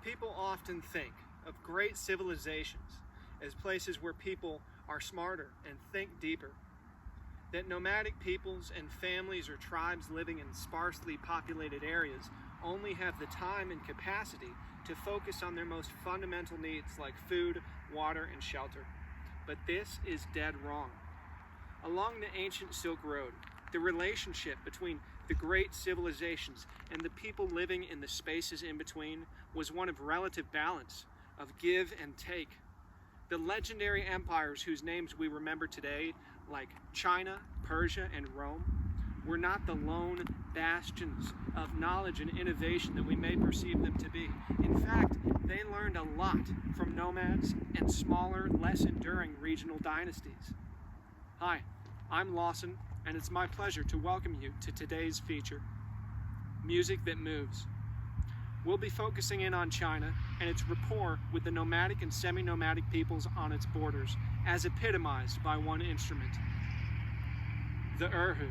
People often think of great civilizations as places where people are smarter and think deeper, that nomadic peoples and families or tribes living in sparsely populated areas only have the time and capacity to focus on their most fundamental needs like food, water, and shelter. But this is dead wrong. Along the ancient Silk Road, the relationship between the great civilizations and the people living in the spaces in between was one of relative balance, of give and take. The legendary empires whose names we remember today, like China, Persia, and Rome, were not the lone bastions of knowledge and innovation that we may perceive them to be. In fact, they learned a lot from nomads and smaller, less enduring regional dynasties. Hi, I'm Lawson, and it's my pleasure to welcome you to today's feature, Music That Moves. We'll be focusing in on China and its rapport with the nomadic and semi-nomadic peoples on its borders, as epitomized by one instrument, the Erhu.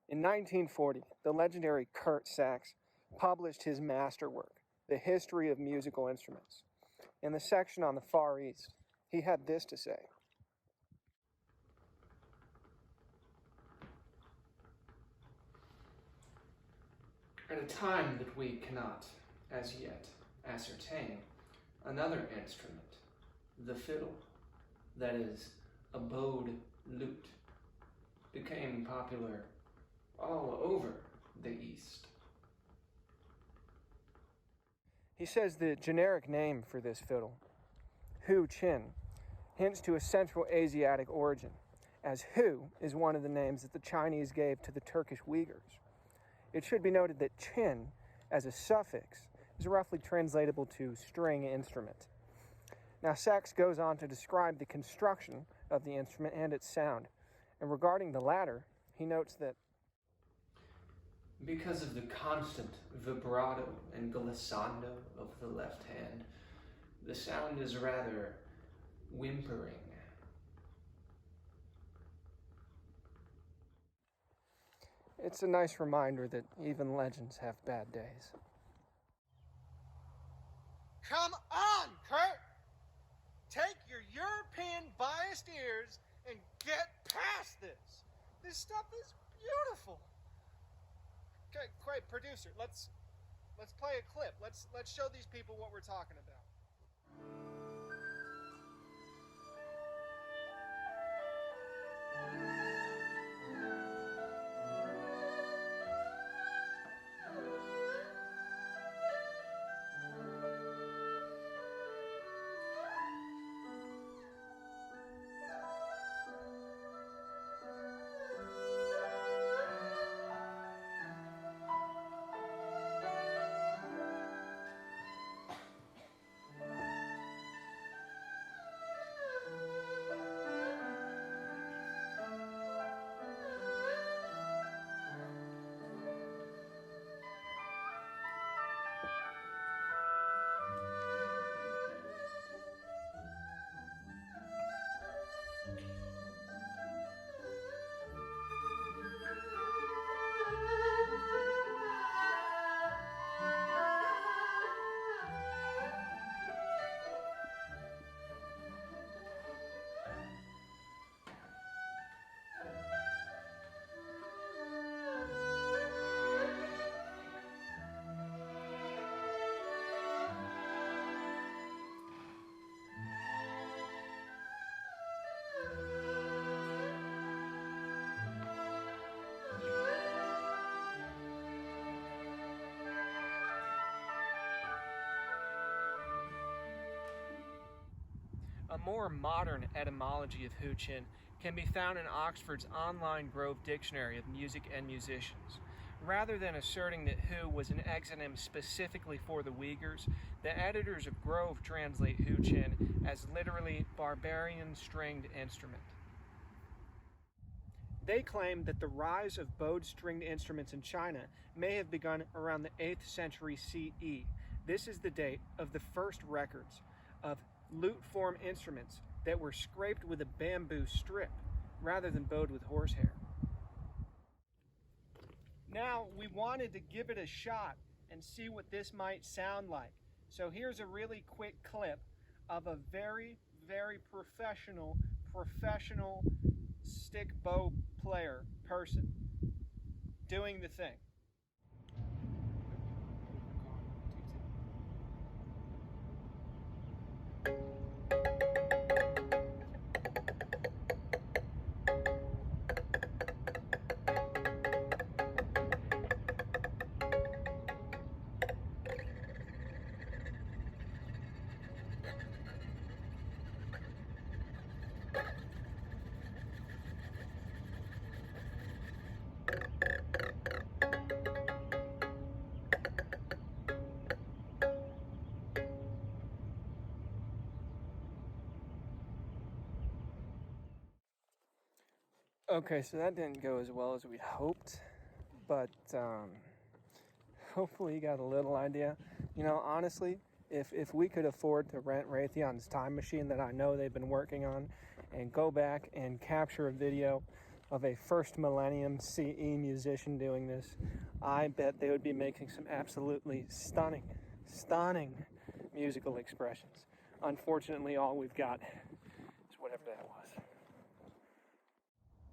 In 1940, the legendary Sachs published his masterwork, The History of Musical Instruments. In the section on the Far East, he had this to say. At a time that we cannot, as yet, ascertain, another instrument, the fiddle, that is, a bowed lute, became popular all over the East. He says the generic name for this fiddle, Shi-Chin, hints to a Central Asiatic origin, as Hu is one of the names that the Chinese gave to the Turkish Uyghurs. It should be noted that chin, as a suffix, is roughly translatable to string instrument. Now, Sachs goes on to describe the construction of the instrument and its sound, and regarding the latter, he notes that because of the constant vibrato and glissando of the left hand, the sound is rather whimpering. It's a nice reminder that even legends have bad days. Come on, Kurt! Take your European biased ears and get past this. This stuff is beautiful. Okay, great, producer. Let's play a clip. Let's show these people what we're talking about. A more modern etymology of Shi-Chin can be found in Oxford's online Grove Dictionary of Music and Musicians. Rather than asserting that Hu was an exonym specifically for the Uyghurs, the editors of Grove translate Shi-Chin as literally barbarian stringed instrument. They claim that the rise of bowed stringed instruments in China may have begun around the 8th century CE. This is the date of the first records of lute form instruments that were scraped with a bamboo strip rather than bowed with horsehair. Now, we wanted to give it a shot and see what this might sound like. So here's a really quick clip of a very, very professional stick bow player person doing the thing. Okay, so that didn't go as well as we'd hoped, but hopefully you got a little idea. You know, honestly, if we could afford to rent Raytheon's time machine that I know they've been working on and go back and capture a video of a first millennium CE musician doing this, I bet they would be making some absolutely stunning musical expressions. Unfortunately, all we've got is whatever that was.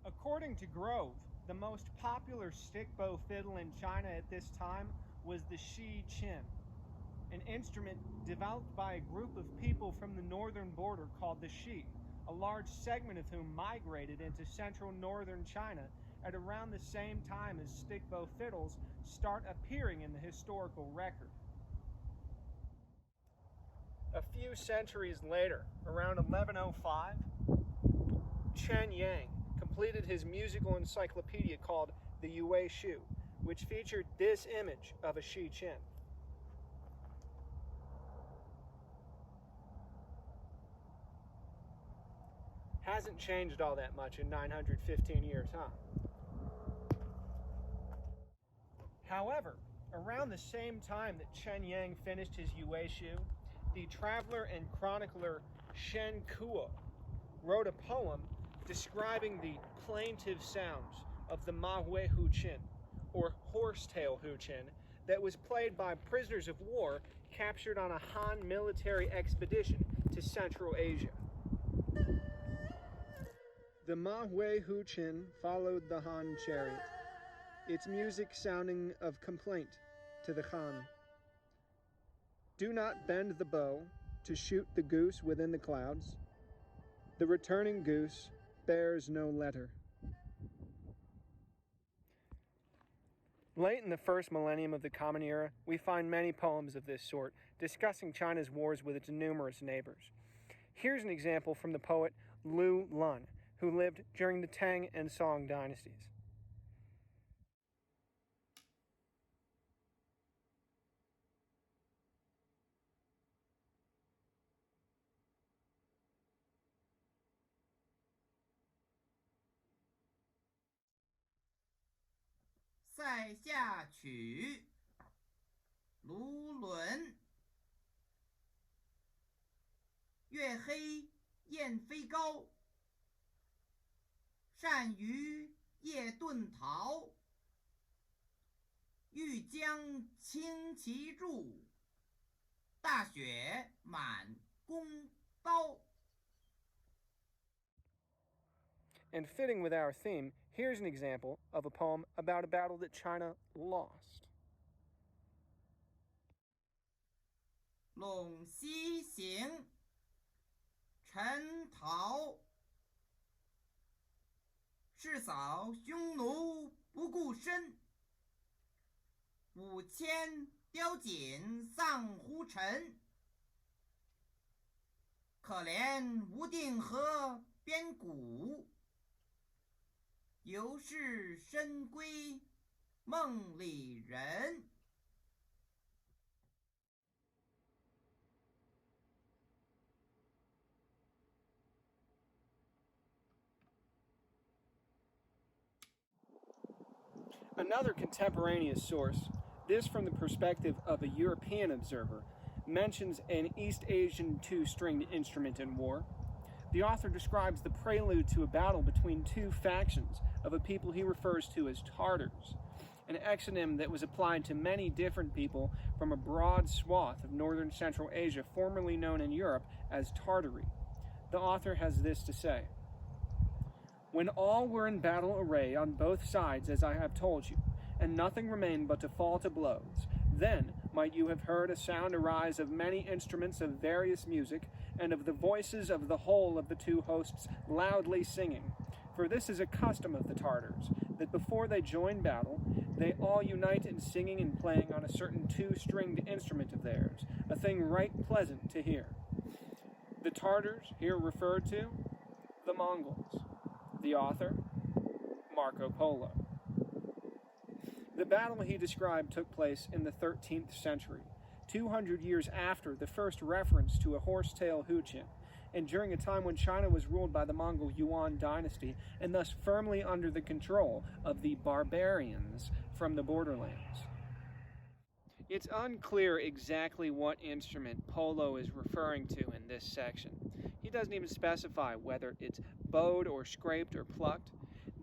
According to Grove, the most popular stick bow fiddle in China at this time was the Shi-Chin, an instrument developed by a group of people from the northern border called the Shi, a large segment of whom migrated into central northern China at around the same time as stick bow fiddles start appearing in the historical record. A few centuries later, around 1105, Chen Yang completed his musical encyclopedia called the Yue Shu, which featured this image of a Shi-Chin. Hasn't changed all that much in 915 years, huh? However, around the same time that Chen Yang finished his Yue Shu, the traveler and chronicler Shen Kuo wrote a poem describing the plaintive sounds of the Ma Hui Hu Chin, or horsetail Hu Chin, that was played by prisoners of war captured on a Han military expedition to Central Asia. The Ma Hui Hu Chin followed the Han chariot, its music sounding of complaint to the Han. Do not bend the bow to shoot the goose within the clouds. The returning goose bears no letter. Late in the first millennium of the Common Era, we find many poems of this sort, discussing China's wars with its numerous neighbors. Here's an example from the poet Lu Lun, who lived during the Tang and Song dynasties. 塞下曲，卢纶。月黑雁飞高，单于夜遁逃。欲将轻骑入，大雪满弓刀。 And fitting with our theme, here's an example of a poem about a battle that China lost. 陇西行，陈陶。誓扫匈奴不顾身，5000雕锦丧胡尘。可怜无定河边骨，犹是深闺梦里人。Another contemporaneous source, this from the perspective of a European observer, mentions an East Asian two-stringed instrument in war. The author describes the prelude to a battle between two factions of a people he refers to as Tartars, an exonym that was applied to many different people from a broad swath of northern Central Asia, formerly known in Europe as Tartary. The author has this to say: "When all were in battle array on both sides, as I have told you, and nothing remained but to fall to blows, then might you have heard a sound arise of many instruments of various music, and of the voices of the whole of the two hosts loudly singing. For this is a custom of the Tartars, that before they join battle, they all unite in singing and playing on a certain two-stringed instrument of theirs, a thing right pleasant to hear." The Tartars, here referred to, the Mongols. The author, Marco Polo. The battle he described took place in the 13th century, 200 years after the first reference to a horsetail Shi-Chin, and during a time when China was ruled by the Mongol Yuan dynasty and thus firmly under the control of the Barbarians from the borderlands. It's unclear exactly what instrument Polo is referring to in this section. He doesn't even specify whether it's bowed or scraped or plucked.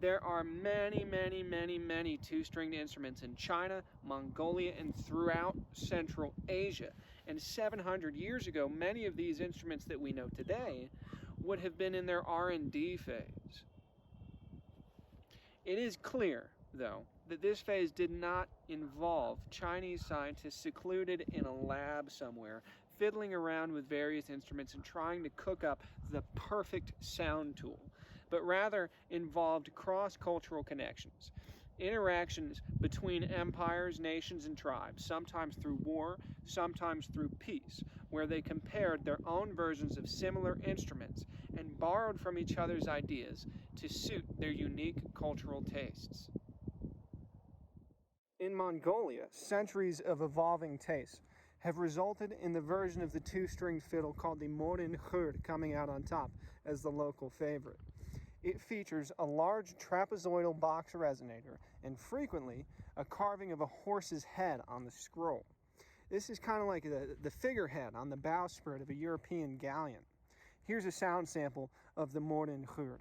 There are many two-stringed instruments in China, Mongolia, and throughout Central Asia. And 700 years ago, many of these instruments that we know today would have been in their R&D phase. It is clear, though, that this phase did not involve Chinese scientists secluded in a lab somewhere, fiddling around with various instruments and trying to cook up the perfect sound tool, but rather involved cross-cultural connections, interactions between empires, nations, and tribes, sometimes through war, sometimes through peace, where they compared their own versions of similar instruments and borrowed from each other's ideas to suit their unique cultural tastes. In Mongolia, centuries of evolving tastes have resulted in the version of the two-stringed fiddle called the Mongolian coming out on top as the local favorite. It features a large trapezoidal box resonator and frequently a carving of a horse's head on the scroll. This is kind of like the figurehead on the bowsprit of a European galleon. Here's a sound sample of the Mongolian.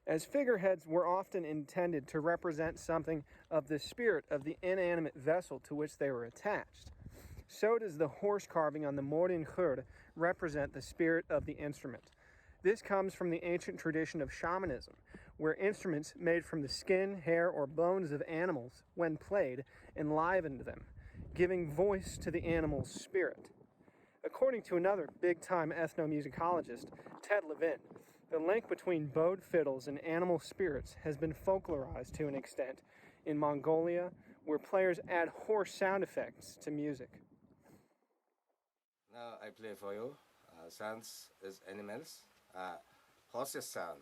As figureheads were often intended to represent something of the spirit of the inanimate vessel to which they were attached, so does the horse carving on the Mongolian represent the spirit of the instrument. This comes from the ancient tradition of shamanism, where instruments made from the skin, hair, or bones of animals, when played, enlivened them, giving voice to the animal's spirit. According to another big-time ethnomusicologist, Ted Levin, the link between bowed fiddles and animal spirits has been folklorized to an extent in Mongolia, where players add horse sound effects to music. Now I play for you. Sounds is animals. Horses sound.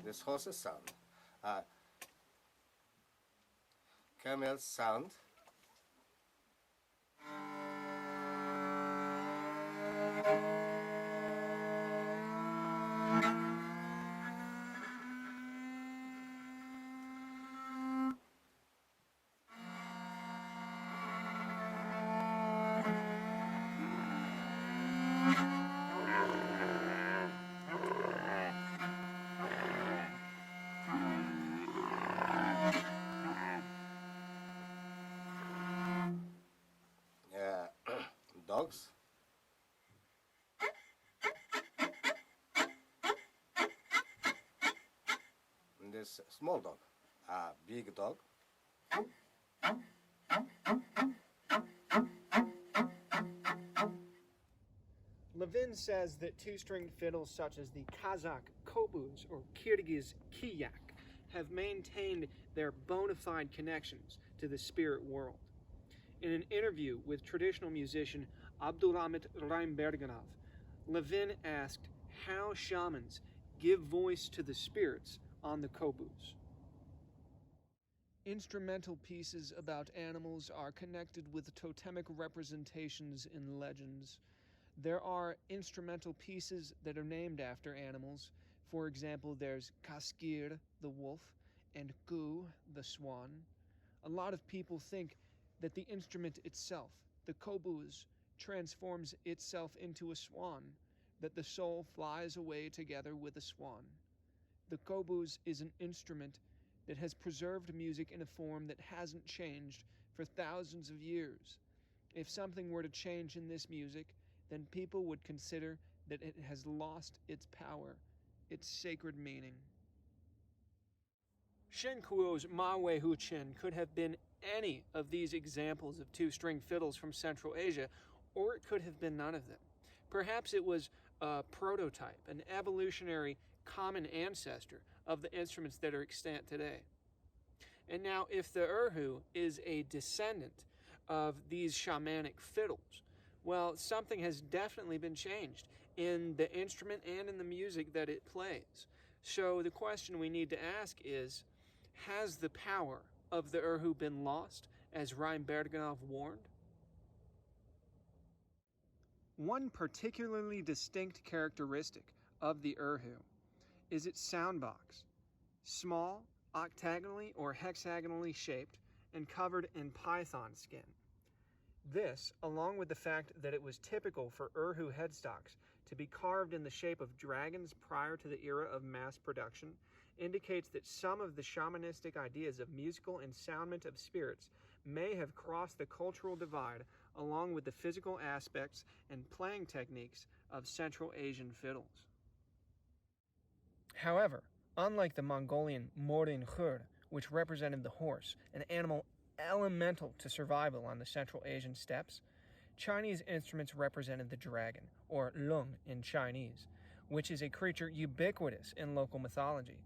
This horses sound. Camel sound. is small dog. Big dog. Levin says that two-stringed fiddles such as the Kazakh kobuz or Kyrgyz kiyak have maintained their bona fide connections to the spirit world. In an interview with traditional musician Abdulhamit Rymberganov, Levin asked how shamans give voice to the spirits on the kobuz. Instrumental pieces about animals are connected with totemic representations in legends. There are instrumental pieces that are named after animals. For example, there's Kaskir, the wolf, and Gu, the swan. A lot of people think that the instrument itself, the kobuz, transforms itself into a swan, that the soul flies away together with a swan. The kobuz is an instrument that has preserved music in a form that hasn't changed for thousands of years. If something were to change in this music, then people would consider that it has lost its power, its sacred meaning. Shenkuo's Mawe Hu-Chin could have been any of these examples of two-string fiddles from Central Asia, or it could have been none of them. Perhaps it was a prototype, an evolutionary common ancestor of the instruments that are extant today. And now, if the Erhu is a descendant of these shamanic fiddles, well, something has definitely been changed in the instrument and in the music that it plays. So the question we need to ask is, has the power of the Erhu been lost, as Rymberganov warned? One particularly distinct characteristic of the Erhu is its sound box. Small, octagonally or hexagonally shaped, and covered in python skin. This, along with the fact that it was typical for Erhu headstocks to be carved in the shape of dragons prior to the era of mass production, indicates that some of the shamanistic ideas of musical ensoundment of spirits may have crossed the cultural divide along with the physical aspects and playing techniques of Central Asian fiddles. However, unlike the Mongolian morin khur, which represented the horse, an animal elemental to survival on the Central Asian steppes, Chinese instruments represented the dragon, or lung in Chinese, which is a creature ubiquitous in local mythology.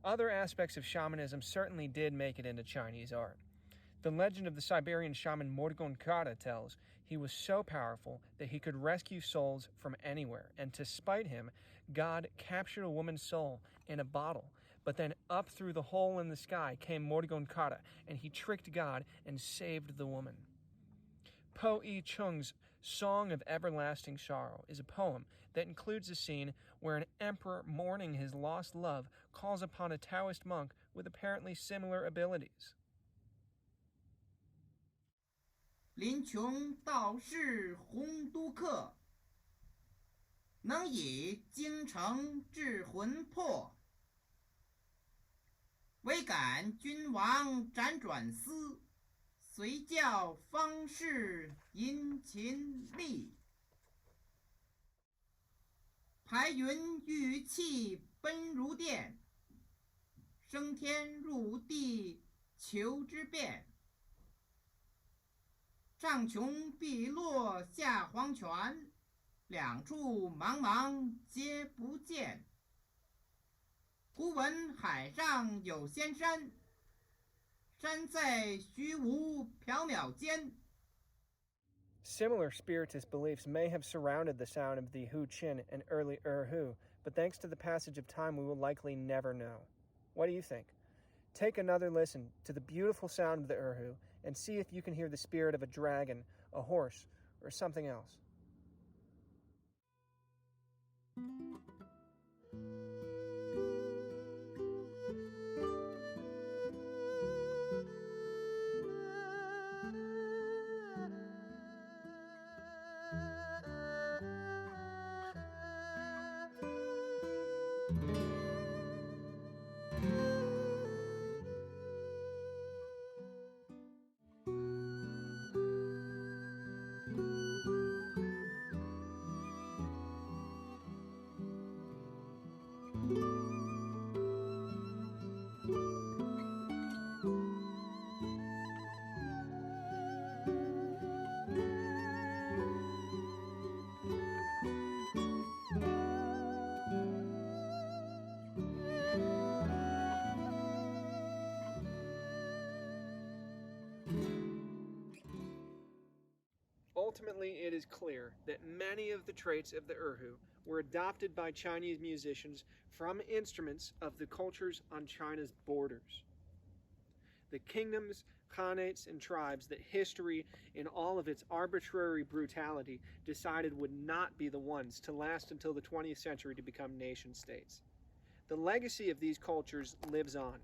Other aspects of shamanism certainly did make it into Chinese art. The legend of the Siberian shaman Morgon Kara tells he was so powerful that he could rescue souls from anywhere, and to spite him, God captured a woman's soul in a bottle. But then up through the hole in the sky came Morgon Kara, and he tricked God and saved the woman. Po I Chung's Song of Everlasting Sorrow is a poem that includes a scene where an emperor mourning his lost love calls upon a Taoist monk with apparently similar abilities. 临穷道士洪都客，能以精诚治魂魄。唯感君王辗转思，遂教方士殷勤力。排云玉气奔如电，升天入地求之变。上穷碧落下黄泉，两处茫茫皆不见。忽闻海上有仙山，山在虚无缥缈间。 Similar spiritist beliefs may have surrounded the sound of the Hu-Chin and early Erhu, but thanks to the passage of time, we will likely never know. What do you think? Take another listen to the beautiful sound of the Erhu and see if you can hear the spirit of a dragon, a horse, or something else. ultimately it is clear that many of the traits of the Erhu were adopted by Chinese musicians from instruments of the cultures on China's borders. The kingdoms, khanates, and tribes that history, in all of its arbitrary brutality, decided would not be the ones to last until the 20th century to become nation-states. The legacy of these cultures lives on,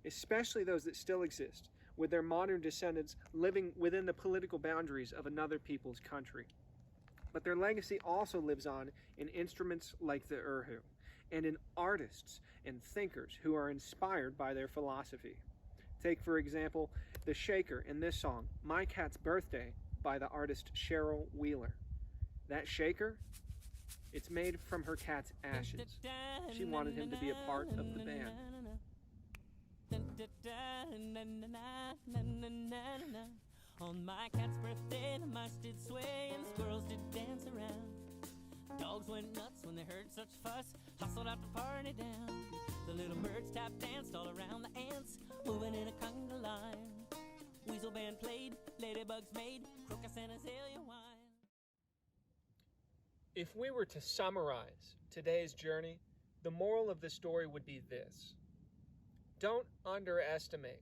especially those that still exist, with their modern descendants living within the political boundaries of another people's country. But their legacy also lives on in instruments like the Erhu, and in artists and thinkers who are inspired by their philosophy. Take, for example, the shaker in this song, My Cat's Birthday, by the artist Cheryl Wheeler. That shaker, it's made from her cat's ashes. She wanted him to be a part of the band. On my cat's birthday, the mice did sway and the squirrels did dance around. Dogs went nuts when they heard such fuss, hustled out the party down. The little birds tap danced all around the ants, moving in a conga line. Weasel band played, ladybugs made, crocus and azalea wine. If we were to summarize today's journey, the moral of the story would be this. Don't underestimate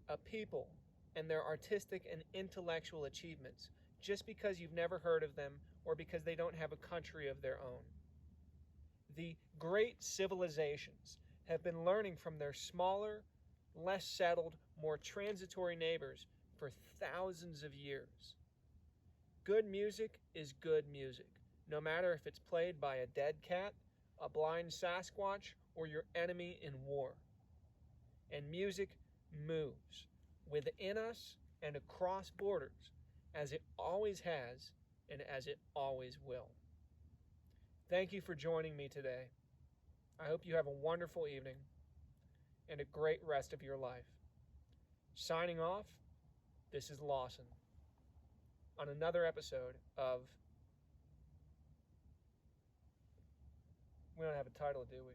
a people and their artistic and intellectual achievements just because you've never heard of them or because they don't have a country of their own. The great civilizations have been learning from their smaller, less settled, more transitory neighbors for thousands of years. Good music is good music, no matter if it's played by a dead cat, a blind Sasquatch, or your enemy in war. And music moves within us and across borders, as it always has and as it always will. Thank you for joining me today. I hope you have a wonderful evening and a great rest of your life. Signing off, this is Lawson on another episode of... We don't have a title, do we?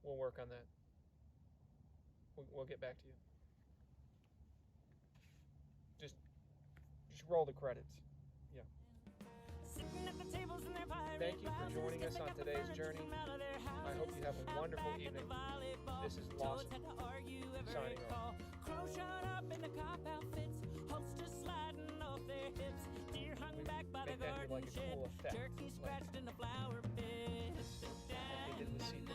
We'll work on that. We'll get back to you. Just roll the credits. Yeah. Thank you for joining us on today's journey. I hope you have a wonderful evening. This is Lawson, signing off. Crow shot up in the cop outfits, holsters sliding off their hips, deer hung back by the garden shed, turkey scratched in the flower pit. Like they did with C3.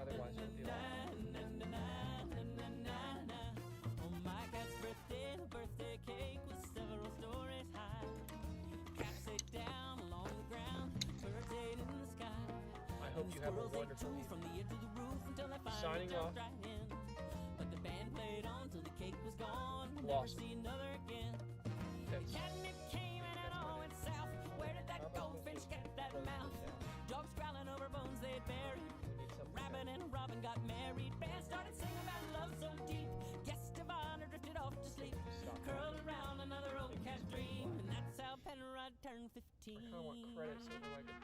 Otherwise, it would be On my cat's birthday, the birthday cake was several stories high. Cats ate down along the ground, birds ate in the sky. I hope you have a wonderful evening. From the edge of the roof until they finally Signing off. right in. But the band played on till the cake was gone. We'll never Lawson. see another again. Catnip came and it all went south. Where did that goldfish get that mouth? Dogs growling over bones they'd buried. Rabbit and Robin got married. Band started singing about love so deep. Guest of honor drifted off to sleep. Curled around another old cat dream. And that's how Penrod turned 15. I kind of want credits over like a